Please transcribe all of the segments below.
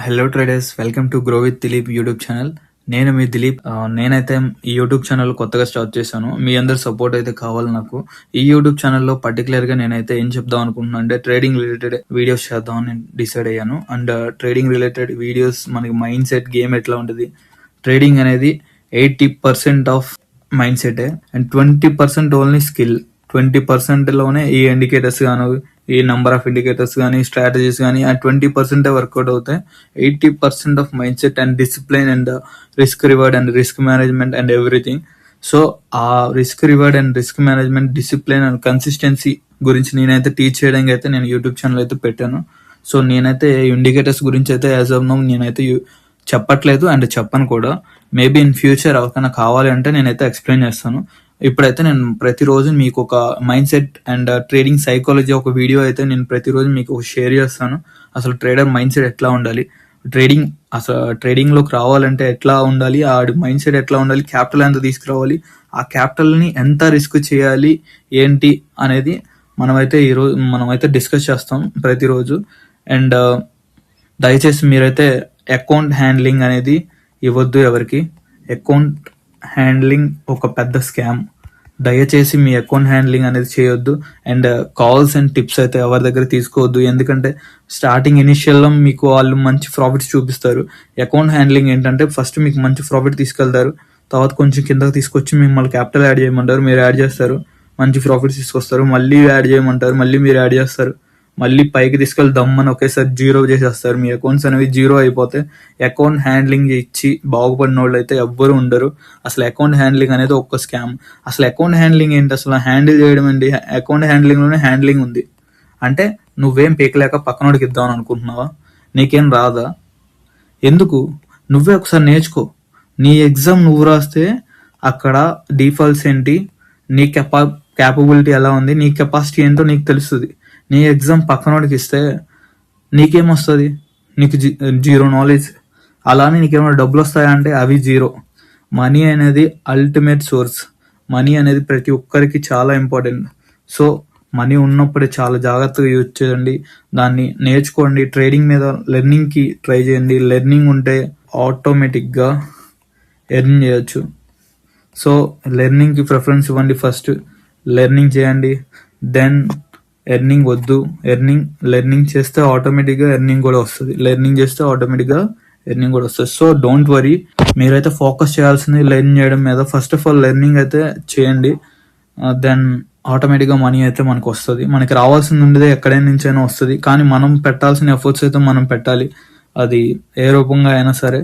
Hello traders, welcome to grow with Dilip YouTube channel. నేను మీ దిలీప్. నేనైతే ఈ యూట్యూబ్ ఛానల్ కొత్తగా స్టార్ట్ చేశాను. మీ అందరి సపోర్ట్ అయితే కావాలి నాకు. ఈ యూట్యూబ్ ఛానల్లో పర్టికులర్గా నేనైతే ఏం చెప్దాం అనుకుంటున్నాను అంటే ట్రేడింగ్ రిలేటెడ్ వీడియోస్ చేద్దామని నేను డిసైడ్ అయ్యాను. అండ్ ట్రేడింగ్ రిలేటెడ్ వీడియోస్, మనకి మైండ్ సెట్, గేమ్ ఎట్లా ఉంటుంది, ట్రేడింగ్ అనేది 80% ఆఫ్ మైండ్ సెటే అండ్ 20% ఓన్లీ స్కిల్. 20%లోనే ఈ ఇండికేటర్స్ గాను, ఈ నంబర్ ఆఫ్ ఇండికేటర్స్ కానీ, స్ట్రాటజీస్ కానీ ఆ 20% వర్కౌట్ అవుతాయి. 80% of mind set and discipline and risk reward and risk management and everything. So ఆ risk reward and risk management, discipline and consistency గురించి నేనైతే టీచ్ చేయడానికి అయితే నేను యూట్యూబ్ ఛానల్ అయితే పెట్టాను. సో నేనైతే ఇండికేటర్స్ గురించి అయితే యాజ్ ఆఫ్ నౌ నేనైతే చెప్పట్లేదు అండ్ చెప్పను కూడా. మేబీ ఇన్ ఫ్యూచర్ ఎవరికైనా కావాలి అంటే నేనైతే ఎక్స్ప్లెయిన్ చేస్తాను. ఇప్పుడైతే నేను ప్రతిరోజు మీకు ఒక mind set and trading psychology ఒక వీడియో అయితే నేను ప్రతిరోజు మీకు షేర్ చేస్తాను. అసలు ట్రేడర్ మైండ్ సెట్ ఎట్లా ఉండాలి, ట్రేడింగ్లోకి రావాలంటే ఎట్లా ఉండాలి, ఆ మైండ్ సెట్ ఎట్లా ఉండాలి, క్యాపిటల్ ఎంత తీసుకురావాలి, ఆ క్యాపిటల్ని ఎంత రిస్క్ చేయాలి ఏంటి అనేది మనమైతే డిస్కస్ చేస్తాం ప్రతిరోజు. అండ్ దయచేసి మీరైతే అకౌంట్ హ్యాండ్లింగ్ అనేది ఇవ్వద్దు ఎవరికి. అకౌంట్ హ్యాండ్లింగ్ ఒక పెద్ద స్కామ్. దయచేసి మీ అకౌంట్ హ్యాండ్లింగ్ అనేది చేయొద్దు. అండ్ కాల్స్ అండ్ టిప్స్ అయితే ఎవరి దగ్గర తీసుకోవద్దు. ఎందుకంటే స్టార్టింగ్ ఇనిషియల్లో మీకు వాళ్ళు మంచి ప్రాఫిట్స్ చూపిస్తారు. అకౌంట్ హ్యాండ్లింగ్ ఏంటంటే ఫస్ట్ మీకు మంచి ప్రాఫిట్ తీసుకెళ్తారు, తర్వాత కొంచెం కిందకి తీసుకొచ్చి మిమ్మల్ని క్యాపిటల్ యాడ్ చేయమంటారు, మీరు యాడ్ చేస్తారు, మంచి ప్రాఫిట్స్ తీసుకొస్తారు, మళ్ళీ యాడ్ చేయమంటారు, మళ్ళీ మీరు యాడ్ చేస్తారు, మళ్ళీ పైకి తీసుకెళ్ళి దమ్మని ఒకేసారి జీరో చేసేస్తారు. మీ అకౌంట్స్ అనేవి జీరో అయిపోతే అకౌంట్ హ్యాండ్లింగ్ ఇచ్చి బాగుపడిన వాళ్ళు అయితే ఎవ్వరు ఉండరు. అసలు అకౌంట్ హ్యాండ్లింగ్ అనేది ఒక్క స్కామ్. అసలు అకౌంట్ హ్యాండ్లింగ్ ఏంటి, అసలు హ్యాండిల్ చేయడం ఏంటి? అకౌంట్ హ్యాండ్లింగ్లోనే హ్యాండ్లింగ్ ఉంది. అంటే నువ్వేం పీకలేక పక్కనోడికి ఇద్దామని అనుకుంటున్నావా? నీకేం రాదా? ఎందుకు? నువ్వే ఒకసారి నేర్చుకో. నీ ఎగ్జామ్ నువ్వు రాస్తే అక్కడ డిఫాల్ట్స్ ఏంటి, నీ క్యాపబిలిటీ ఎలా ఉంది, నీ కెపాసిటీ ఏంటో నీకు తెలుస్తుంది. నీ ఎగ్జామ్ పక్కనోడికి ఇస్తే నీకేమొస్తుంది? నీకు జీరో నాలెడ్జ్. అలానే నీకేమైనా డబ్బులు వస్తాయంటే అవి జీరో. మనీ అనేది అల్టిమేట్ సోర్స్. మనీ అనేది ప్రతి ఒక్కరికి చాలా ఇంపార్టెంట్. సో మనీ ఉన్నప్పుడే చాలా జాగ్రత్తగా యూజ్ చేయండి, దాన్ని నేర్చుకోండి. ట్రేడింగ్ మీద లెర్నింగ్కి ట్రై చేయండి. లెర్నింగ్ ఉంటే ఆటోమేటిక్గా ఎర్న్ చేయొచ్చు. సో లెర్నింగ్కి ప్రిఫరెన్స్ ఇవ్వండి. ఫస్ట్ లెర్నింగ్ చేయండి, దెన్ ఎర్నింగ్ వద్దు. లెర్నింగ్ చేస్తే ఆటోమేటిక్గా ఎర్నింగ్ కూడా వస్తుంది. లెర్నింగ్ చేస్తే ఆటోమేటిక్గా ఎర్నింగ్ కూడా వస్తుంది. So don't worry. మీరైతే ఫోకస్ చేయాల్సింది లెర్న్ చేయడం మీద. ఫస్ట్ ఆఫ్ ఆల్ లెర్నింగ్ అయితే చేయండి, దెన్ ఆటోమేటిక్గా మనీ అయితే మనకు వస్తుంది. మనకి రావాల్సింది ఉండేదే ఎక్కడి నుంచైనా వస్తుంది, కానీ మనం పెట్టాల్సిన ఎఫర్ట్స్ అయితే మనం పెట్టాలి. అది ఏ రూపంగా అయినా సరే.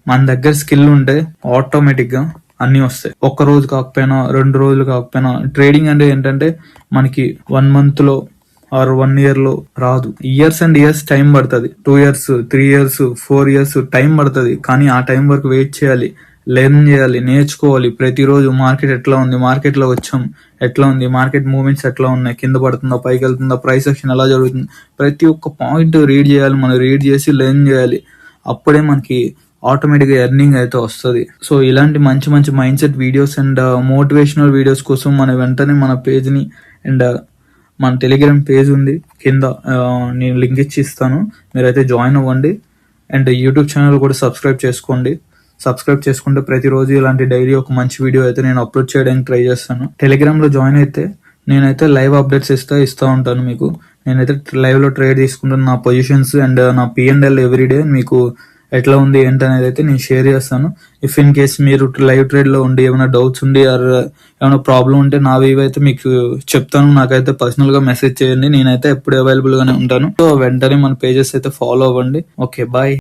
మన దగ్గర స్కిల్ ఉంటే ఆటోమేటిక్గా అన్నీ వస్తాయి. ఒక్క రోజు కాకపోయినా, 2 రోజులు కాకపోయినా. ట్రేడింగ్ అంటే ఏంటంటే మనకి 1 monthలో ఆర్ 1 yearలో రాదు. ఇయర్స్ అండ్ ఇయర్స్ టైం పడుతుంది. 2 years, 3 years, 4 years టైం పడుతుంది. కానీ ఆ టైం వరకు వెయిట్ చేయాలి, లెర్న్ చేయాలి, నేర్చుకోవాలి. ప్రతిరోజు మార్కెట్ ఎట్లా ఉంది, మార్కెట్లో వచ్చాం ఎట్లా ఉంది, మార్కెట్ మూవ్మెంట్స్ ఎట్లా ఉన్నాయి, కింద పడుతుందా, పైకి వెళ్తుందా, ప్రైస్ యాక్షన్ ఎలా జరుగుతుంది, ప్రతి ఒక్క పాయింట్ రీడ్ చేయాలి. మనం రీడ్ చేసి లెర్న్ చేయాలి. అప్పుడే మనకి ఆటోమేటిక్గా ఎర్నింగ్ అయితే వస్తుంది. సో ఇలాంటి మంచి మంచి mind set videos and motivational videos కోసం మన వెంటనే మన పేజ్ని అండ్ మన టెలిగ్రామ్ పేజ్ ఉంది కింద, నేను లింక్ ఇచ్చి ఇస్తాను, మీరైతే జాయిన్ అవ్వండి. అండ్ యూట్యూబ్ ఛానల్ కూడా సబ్స్క్రైబ్ చేసుకోండి. సబ్స్క్రైబ్ చేసుకుంటే ప్రతిరోజు ఇలాంటి డైలీ ఒక మంచి వీడియో అయితే నేను అప్లోడ్ చేయడానికి ట్రై చేస్తాను. టెలిగ్రామ్లో జాయిన్ అయితే నేనైతే లైవ్ అప్డేట్స్ ఇస్తూ ఉంటాను మీకు. నేనైతే లైవ్లో ట్రేడ్ తీసుకుంటాను, నా పొజిషన్స్ అండ్ నా P&L ఎవ్రీడే మీకు ఎట్లా ఉంది ఏంటనేది అయితే నేను షేర్ చేస్తాను. ఇఫ్ ఇన్ కేస్ మీరు లైవ్ ట్రేడ్లో ఉండి ఏమైనా డౌట్స్ ఉండి ఆర్ ఏమైనా ప్రాబ్లం ఉంటే నావి అయితే మీకు చెప్తాను. నాకైతే పర్సనల్గా మెసేజ్ చేయండి, నేనైతే ఎప్పుడు అవైలబుల్గానే ఉంటాను. సో వెంటనే మన పేజెస్ అయితే ఫాలో అవ్వండి. Okay, bye.